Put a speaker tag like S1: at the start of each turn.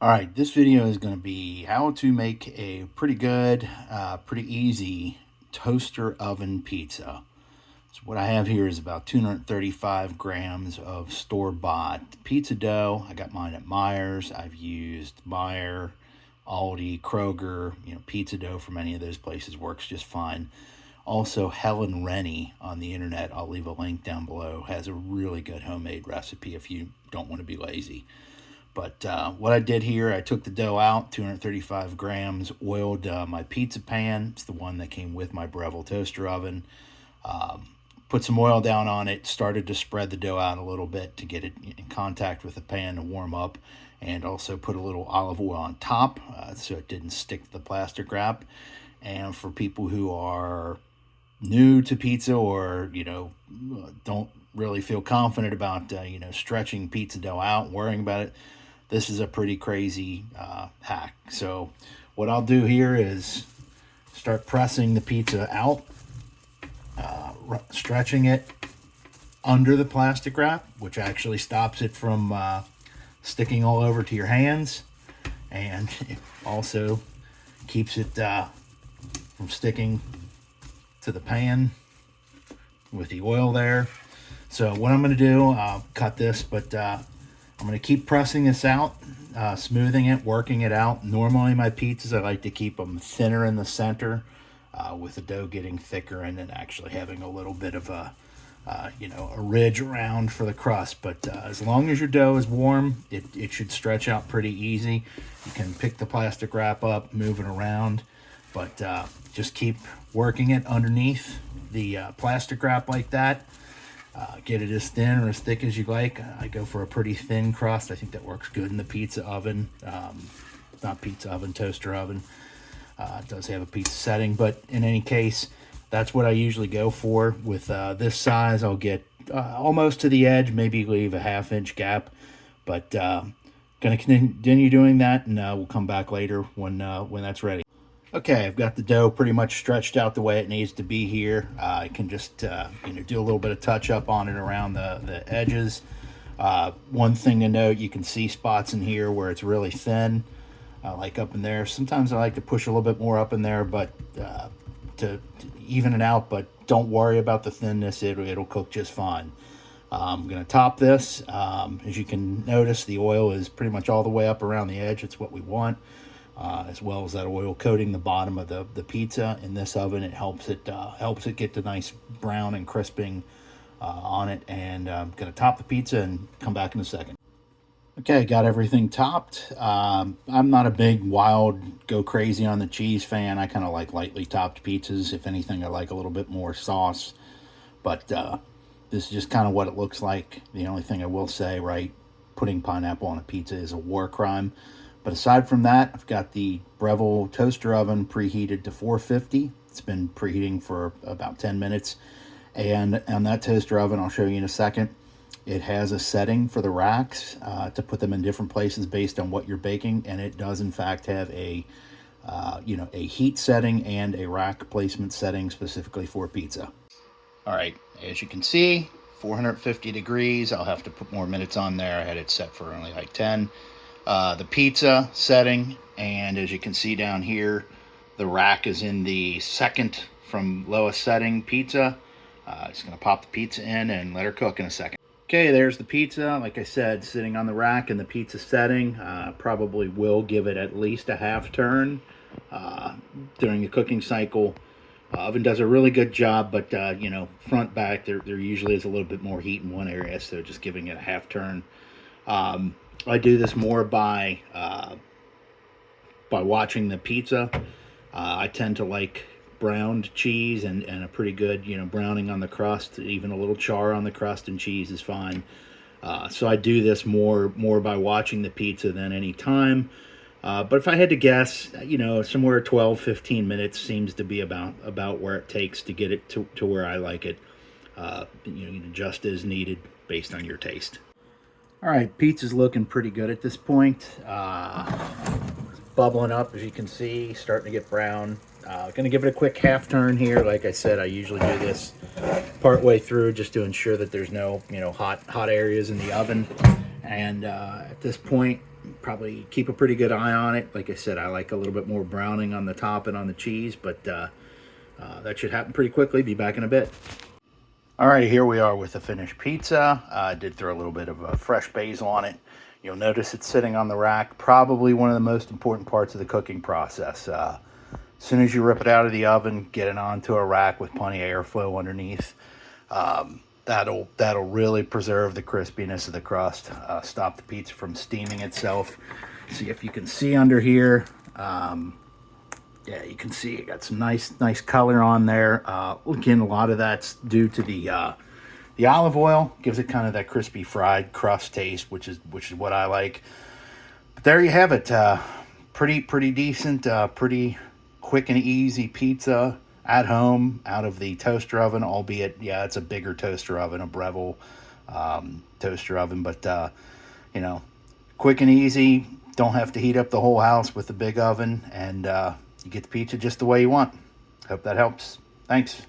S1: All right, this video is going to be how to make a pretty good, pretty easy toaster oven pizza. So what I have here is about 235 grams of store-bought pizza dough. I got mine at Meijer's. I've used Meijer, Aldi, Kroger. Pizza dough from any of those places works just fine. Also, Helen Rennie on the internet, I'll leave a link down below, has a really good homemade recipe if you don't want to be lazy. But what I did here, I took the dough out, 235 grams, oiled my pizza pan. It's the one that came with my Breville toaster oven. Put some oil down on it, started to spread the dough out a little bit to get it in contact with the pan to warm up, and also put a little olive oil on top so it didn't stick to the plastic wrap. And for people who are new to pizza or, don't really feel confident about, stretching pizza dough out, worrying about it, this is a pretty crazy hack. So what I'll do here is start pressing the pizza out, stretching it under the plastic wrap, which actually stops it from sticking all over to your hands, and it also keeps it from sticking to the pan with the oil there. So what I'm going to do, I'll cut this, but I'm going to keep pressing this out, smoothing it, working it out. Normally my pizzas, I like to keep them thinner in the center with the dough getting thicker and then actually having a little bit of a ridge around for the crust. But as long as your dough is warm, it should stretch out pretty easy. You can pick the plastic wrap up, move it around, but just keep working it underneath the plastic wrap like that. Get it as thin or as thick as you like. I go for a pretty thin crust. I think that works good in the pizza oven. Not pizza oven, toaster oven. It does have a pizza setting, but in any case, that's what I usually go for. With this size, I'll get almost to the edge, maybe leave a ½ inch gap. But going to continue doing that, and we'll come back later when that's ready. Okay, I've got the dough pretty much stretched out the way it needs to be here. I can just do a little bit of touch up on it around the edges. One thing to note, you can see spots in here where it's really thin, like up in there. Sometimes I like to push a little bit more up in there, but to even it out. But don't worry about the thinness; it'll cook just fine. I'm going to top this. As you can notice, the oil is pretty much all the way up around the edge. It's what we want. As well as that oil coating the bottom of the pizza in this oven. It helps it get the nice brown and crisping on it. And I'm going to top the pizza and come back in a second. Okay, got everything topped. I'm not a big wild go crazy on the cheese fan. I kind of like lightly topped pizzas. If anything, I like a little bit more sauce. But this is just kind of what it looks like. The only thing I will say, right, putting pineapple on a pizza is a war crime. But aside from that, I've got the Breville toaster oven preheated to 450. It's been preheating for about 10 minutes. And on that toaster oven, I'll show you in a second, it has a setting for the racks to put them in different places based on what you're baking. And it does, in fact, have a heat setting and a rack placement setting specifically for pizza. All right, as you can see, 450 degrees. I'll have to put more minutes on there. I had it set for only like 10. The pizza setting, and as you can see down here, the rack is in the second from lowest setting pizza. Just going to pop the pizza in and let her cook in a second. Okay, there's the pizza. Like I said, sitting on the rack in the pizza setting. Probably will give it at least a half turn during the cooking cycle. Oven does a really good job, but front, back, there usually is a little bit more heat in one area, so just giving it a half turn. I do this more by watching the pizza. I tend to like browned cheese and a pretty good, browning on the crust. Even a little char on the crust and cheese is fine. So I do this more by watching the pizza than any time. But if I had to guess, somewhere 12-15 minutes seems to be about where it takes to get it to where I like it. Just as needed based on your taste. All right, pizza's looking pretty good at this point. It's bubbling up, as you can see, starting to get brown. Going to give it a quick half turn here. Like I said, I usually do this part way through just to ensure that there's no, hot areas in the oven. And at this point, probably keep a pretty good eye on it. Like I said, I like a little bit more browning on the top and on the cheese, but that should happen pretty quickly. Be back in a bit. All right, here we are with the finished pizza. I did throw a little bit of fresh basil on it. You'll notice it's sitting on the rack. Probably one of the most important parts of the cooking process. As soon as you rip it out of the oven, get it onto a rack with plenty of airflow underneath. That'll really preserve the crispiness of the crust. Stop the pizza from steaming itself. See if you can see under here. Yeah, you can see it got some nice color on there. Again, a lot of that's due to the olive oil. Gives it kind of that crispy fried crust taste, which is what I like. But there you have it. Pretty decent, pretty quick and easy pizza at home out of the toaster oven. Albeit, yeah, it's a bigger toaster oven, a Breville toaster oven, but you know, quick and easy. Don't have to heat up the whole house with the big oven, and you get the pizza just the way you want. Hope that helps. Thanks.